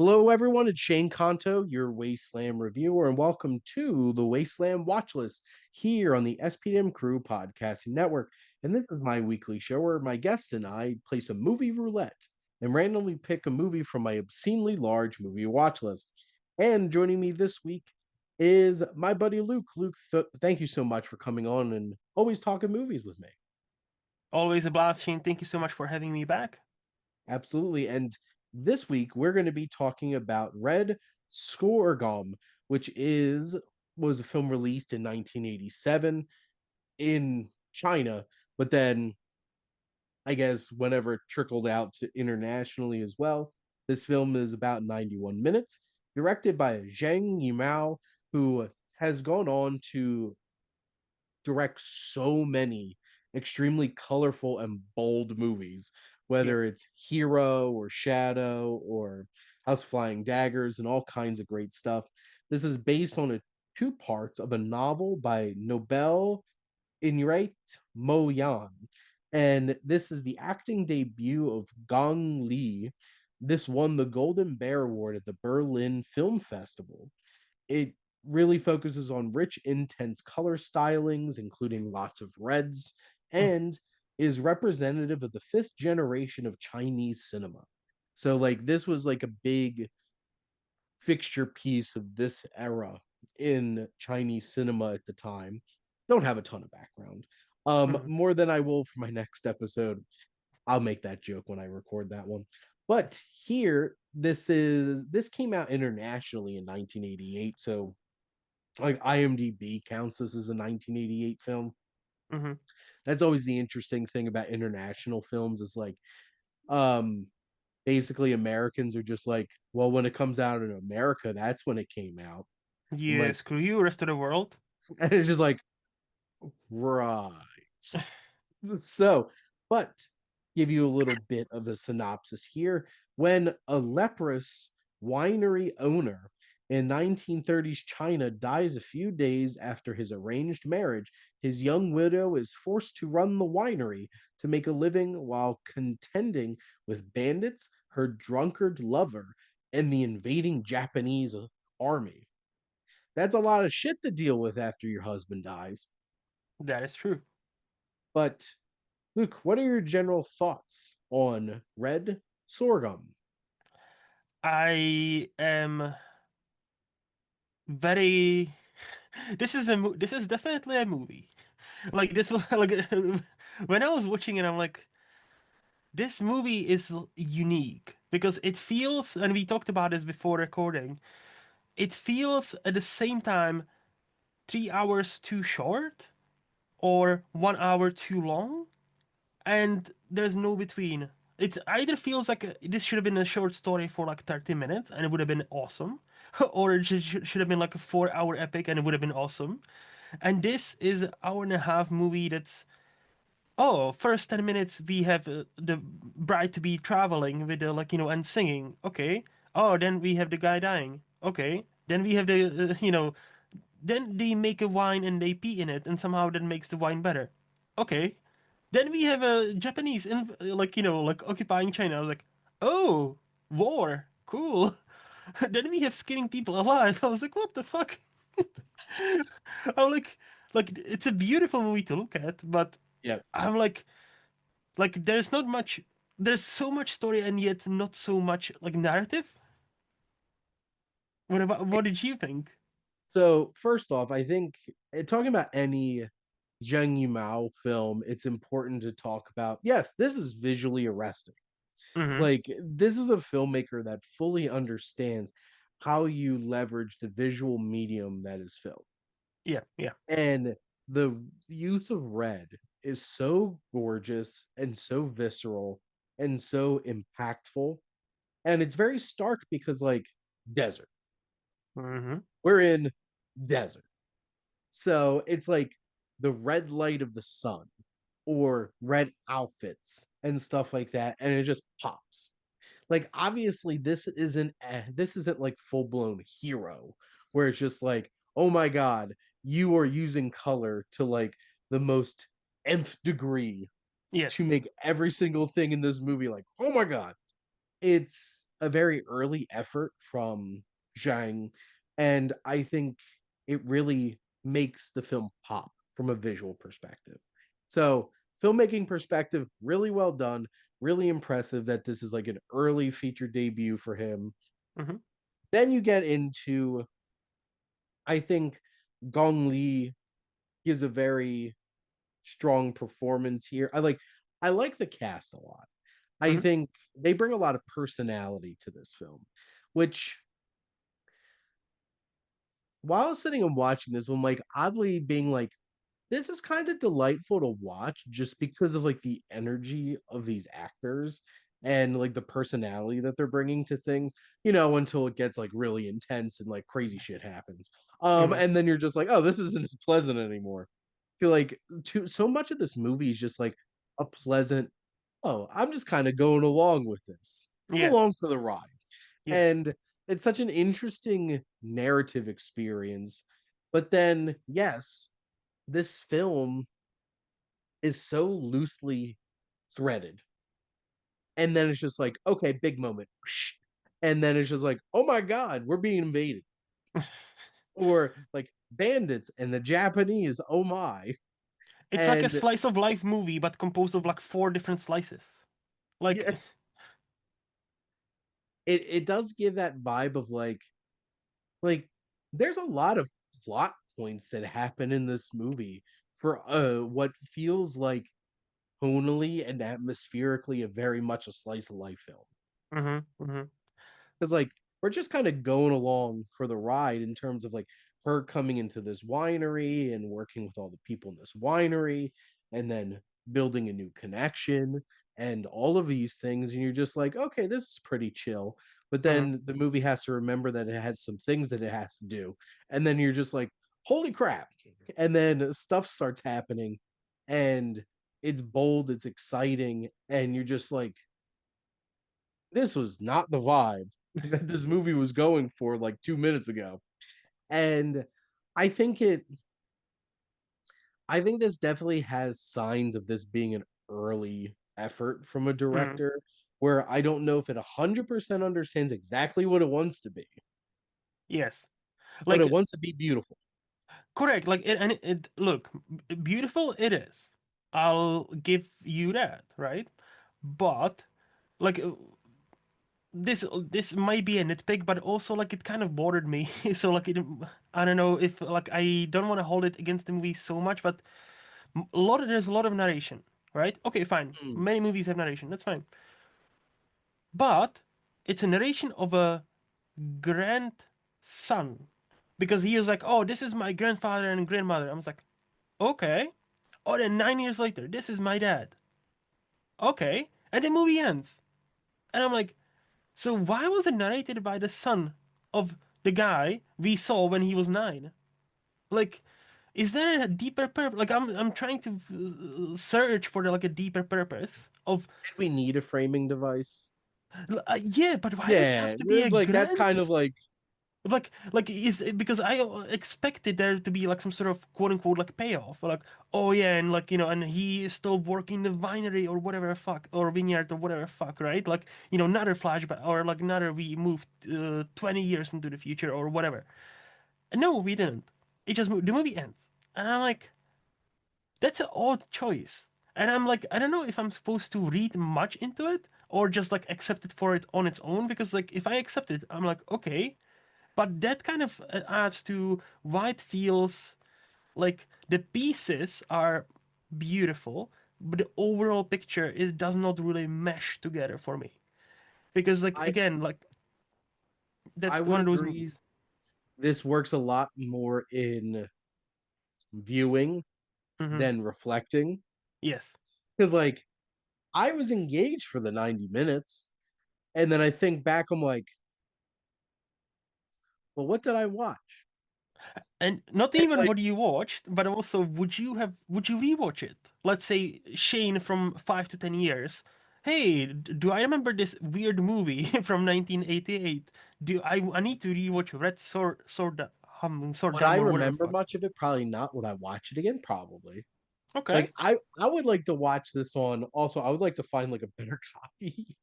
Hello, everyone. It's Shane Conto, your Wasteland reviewer, and welcome to the Wasteland Watchlist here on the SPDM Crew Podcasting Network. And this is my weekly show where my guest and I play some movie roulette and randomly pick a movie from my obscenely large movie watch list. And joining me this week is my buddy Luke. Luke, thank you so much for coming on and always talking movies with me. Always a blast, Shane. Thank you so much for having me back. Absolutely. And this week we're going to be talking about Red Sorghum, which was a film released in 1987 in China, but then I guess whenever it trickled out to internationally as well. This film is about 91 minutes, directed by Zhang Yimou, who has gone on to direct so many extremely colorful and bold movies, Yep. whether it's Hero or Shadow or House of Flying Daggers and all kinds of great stuff. This is based on two parts of a novel by Nobel Inrate Mo Yan. And this is the acting debut of Gong Li. This won the Golden Bear Award at the Berlin Film Festival. It really focuses on rich, intense color stylings, including lots of reds, and is representative of the fifth generation of Chinese cinema. So, like, this was like a big fixture piece of this era in Chinese cinema at the time. Don't have a ton of background. Mhm. More than I will for my next episode. I'll make that joke when I record that one. But here, this came out internationally in 1988, so like IMDb counts this as a 1988 film. Mhm. That's always the interesting thing about international films is like um basically Americans are just like, well, when it comes out in America, that's when it came out. I'm Yeah, like, screw you, rest of the world. and it's just like, right. So, but give you a little bit of a synopsis here. When a leprous winery owner in 1930s China dies a few days after his arranged marriage, his young widow is forced to run the winery to make a living while contending with bandits, her drunkard lover, and the invading Japanese army. That's a lot of shit to deal with after your husband dies. That is true. But Luke, what are your general thoughts on Red Sorghum? I am very. This is definitely a movie. Like this was like when I was watching it, I'm like, this movie is unique because it feels, and we talked about this before recording. It feels at the same time 3 hours too short or 1 hour too long, and there's no between. It either feels like this should have been a short story for like 30 minutes and it would have been awesome, or it should have been like a 4 hour epic and it would have been awesome. And this is an hour and a half movie that's, oh, first 10 minutes we have the bride to be traveling with the, like, and singing. Okay. Oh, then we have the guy dying. Okay. Then we have the, then they make a wine and they pee in it and somehow that makes the wine better. Okay. Then we have a Japanese, like like occupying China. I was like, oh, war, cool. Then we have skinning people alive. I was like, what the fuck? I'm like it's a beautiful movie to look at, but Yeah. I'm like there's not much. There's so much story and yet not so much like narrative. What did you think? So first off, I think talking about any Zheng Yimou film, it's important to talk about. Yes, this is visually arresting. Mm-hmm. Like this is a filmmaker that fully understands how you leverage the visual medium that is film. Yeah, yeah. And the use of red is so gorgeous and so visceral and so impactful. And it's very stark because like desert. Mm-hmm. We're in desert. So it's like the red light of the sun or red outfits and stuff like that. And it just pops. Like obviously this isn't like full-blown hero where it's just like, oh my god, you are using color to like the most nth degree to Yes. make every single thing in this movie like, oh my god. It's a very early effort from Zhang, and I think it really makes the film pop from a visual perspective. So, filmmaking perspective, really well done, really impressive that this is like an early feature debut for him. Hmm. Then you get into, I think, Gong Li gives a very strong performance here. I like the cast a lot. I Hmm. think they bring a lot of personality to this film, which while I was sitting and watching this, I'm like oddly being like, this is kind of delightful to watch just because of like the energy of these actors and like the personality that they're bringing to things, until it gets like really intense and like crazy shit happens. Hmm. And then you're just like, oh, this isn't as pleasant anymore. I feel like so much of this movie is just like a pleasant, oh, I'm just kind of going along with this. I'm Yeah. along for the ride. Yes. And it's such an interesting narrative experience. But then, yes, this film is so loosely threaded. And then it's just like, okay, big moment. And then it's just like, oh my God, we're being invaded. Or like bandits and the Japanese, oh my. It's like a And slice of life movie, but composed of like four different slices. Like, yeah, it does give that vibe of like there's a lot of plot points that happen in this movie for what feels like tonally and atmospherically a very much a slice of life film. hmm. Hmm. Because like we're just kind of going along for the ride in terms of like her coming into this winery and working with all the people in this winery and then building a new connection and all of these things, and you're just like, okay, this is pretty chill. But Hmm. then the movie has to remember that it has some things that it has to do, and then you're just like, holy crap. And then stuff starts happening, and it's bold, it's exciting, and you're just like, this was not the vibe that this movie was going for like 2 minutes ago. And I think it I think this definitely has signs of this being an early effort from a Hmm. director where I don't know if it 100% understands exactly what it wants to be, Yes. but it Like, wants to be beautiful. correct. Like, look, beautiful it is. I'll give you that, right? But, like, this might be a nitpick, but also like it kind of bothered me. So like I don't know if like I don't want to hold it against the movie so much, but there's a lot of narration, right? Okay, fine. Mm. Many movies have narration. That's fine. But it's a narration of a grandson because he is like, oh, this is my grandfather and grandmother. I was like, okay. Oh, then 9 years later, this is my dad. Okay, and the movie ends, and I'm like, so why was it narrated by the son of the guy we saw when he was 9? Like, is there a deeper purpose? Like, I'm trying to search for like a deeper purpose of Did we need a framing device? yeah, but why does it have Yeah, to be a like that's kind of grants? like Like is because I expected there to be like some sort of quote unquote like payoff, like oh yeah, and like and he is still working the winery or whatever the fuck or vineyard or whatever the fuck, right? Like another flashback or like another we moved 20 years into the future or whatever. And no, we didn't. It just moved. The movie ends, and I'm like, that's an odd choice. And I'm like, I don't know if I'm supposed to read much into it or just like accept it for it on its own because like if I accept it, I'm like okay, but that kind of adds to why it feels like the pieces are beautiful, but the overall picture it does not really mesh together for me. Because like I again, like I that's would one of those agree movies. this works a lot more in viewing Hmm. than reflecting Yes. because like I was engaged for the 90 minutes. And then I think back, I'm like, well, what did I watch? And not And even like, what you watched, but also would you rewatch it? Let's say Shane from 5 to 10 years. Hey, do I remember this weird movie from 1988? Do I need to rewatch would I Sordam or whatever the remember fuck. much of it? Probably not. Would I watch it again? Probably. Okay. Like, I would like to watch this on. Also, I would like to find like a better copy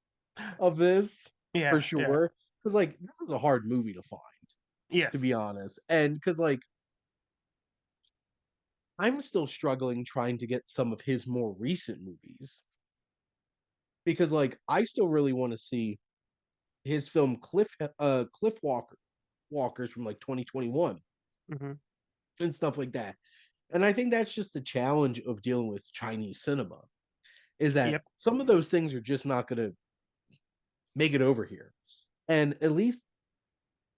of this. Yeah, for yeah. sure. Because like that was a hard movie to find, to Yes. be honest. And because like I'm still struggling trying to get some of his more recent movies because like I still really want to see his film Cliff Walkers from like 2021 Hmm. and stuff like that. And I think that's just the challenge of dealing with Chinese cinema is that Yep. some of those things are just not going to make it over here. And at least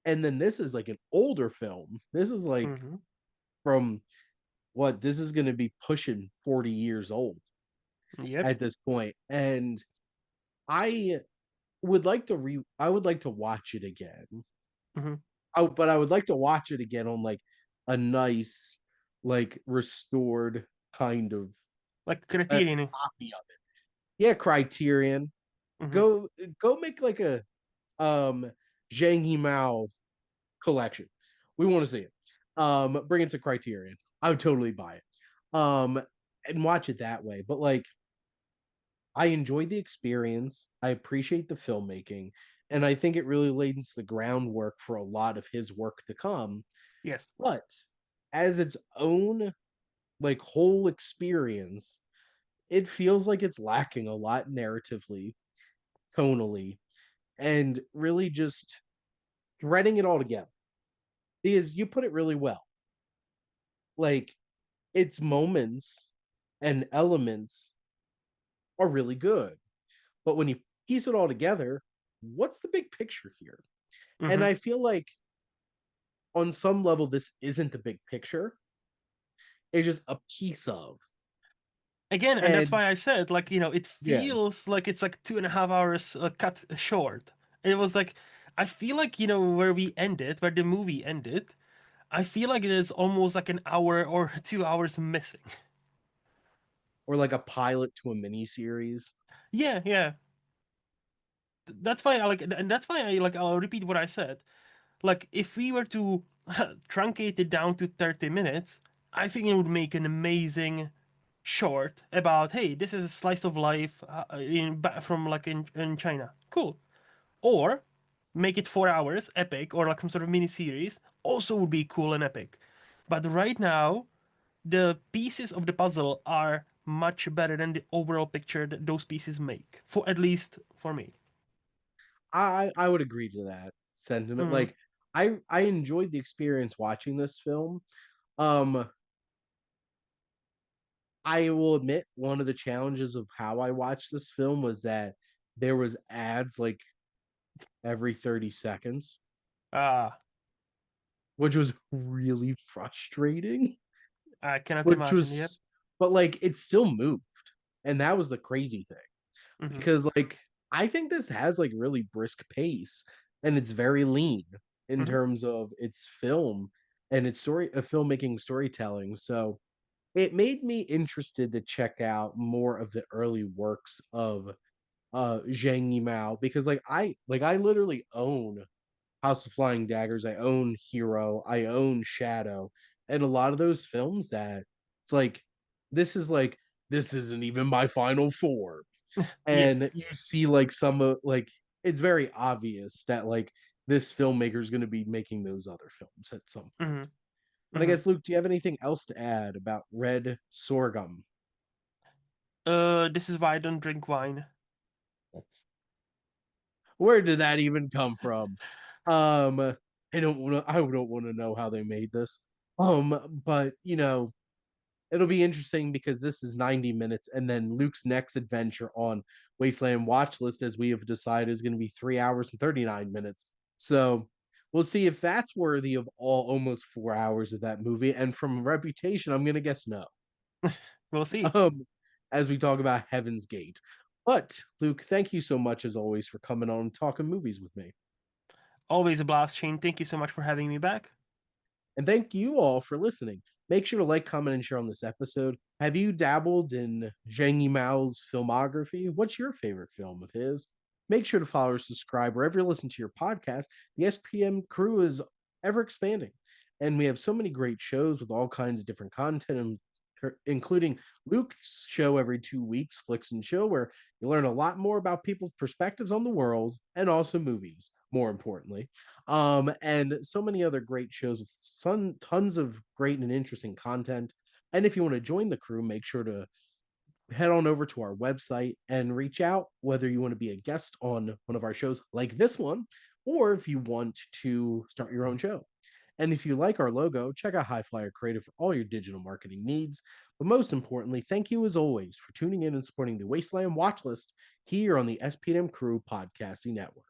and then this is like an older film. This is like Hmm. from what this is going to be pushing 40 years old Yep. at this point. And I I would like to watch it again. Hmm. Oh, but I would like to watch it again on like a nice, like restored kind of Like uh, Criterion. copy of it. Yeah, Criterion. Hmm. Go go make like a um Zhang Yimou collection. We want to see it. Bring it to Criterion. I would totally buy it. And watch it that way. But like I enjoy the experience. I appreciate the filmmaking, and I think it really lays the groundwork for a lot of his work to come. Yes. But as its own like whole experience, it feels like it's lacking a lot narratively, tonally, and really just threading it all together. Because you put it really well. Like its moments and elements are really good. But when you piece it all together, what's the big picture here? And Hmm. I feel like on some level, this isn't the big picture. It's just a piece of. Again, and that's And why I said, like, it yeah, feels like it's like 2.5 hours cut short. It was like, I feel like, where we ended, where the movie ended, I feel like it is almost like an hour or 2 hours missing. or like a pilot to a mini series. Yeah, yeah. That's why I like, and that's why I like, I'll repeat what I said. Like, if we were to truncate it down to 30 minutes, I think it would make an amazing short about, hey, this is a slice of life from like in China. Cool. Or make it 4 hours, epic, or like some sort of mini series, also would be cool and epic. But right now, the pieces of the puzzle are much better than the overall picture that those pieces make. For at least for me. I would agree to that sentiment. Mm, Like I enjoyed the experience watching this film. Um I will admit one of the challenges of how I watched this film was that there was ads like every 30 seconds, ah, which was really frustrating. I cannot Which imagine. Yep. was but like it still moved. And that was the crazy thing. Hmm. Because like I think this has like really brisk pace and it's very lean in Hmm. terms of its film and its filmmaking storytelling. So it made me interested to check out more of the early works of Zhang Yimou because I literally own House of Flying Daggers, I own Hero, I own Shadow, and a lot of those films that it's like this isn't even my final four. And Yes. you see like some of like it's very obvious that like this filmmaker is going to be making those other films at some point. Hmm. But I Hmm. guess Luke, do you have anything else to add about Red Sorghum? This is why I don't drink wine. Where did that even come from? I don't want to know how they made this. But it'll be interesting because this is 90 minutes, and then Luke's next adventure on Wasteland Watchlist, as we have decided, is going to be 3 hours and 39 minutes. So we'll see if that's worthy of all almost 4 hours of that movie. And from reputation, I'm going to guess no. We'll see. Um, as we talk about Heaven's Gate. But Luke, thank you so much as always for coming on and talking movies with me. Always a blast, Shane. Thank you so much for having me back. And thank you all for listening. Make sure to like, comment, and share on this episode. Have you dabbled in Zhang Yimou's filmography? What's your favorite film of his? Make sure to follow or subscribe wherever you listen to your podcast. The SPM crew is ever expanding, and we have so many great shows with all kinds of different content and including Luke's show every 2 weeks, Flicks and Chill, where you learn a lot more about people's perspectives on the world and also movies, more importantly. And so many other great shows with tons of great and interesting content. And if you want to join the crew, make sure to head on over to our website and reach out whether you want to be a guest on one of our shows like this one, or if you want to start your own show. And if you like our logo, check out HiFlyer Creative for all your digital marketing needs. But most importantly, thank you as always for tuning in and supporting the Wasteland Watchlist here on the SPDM Crew Podcasting Network.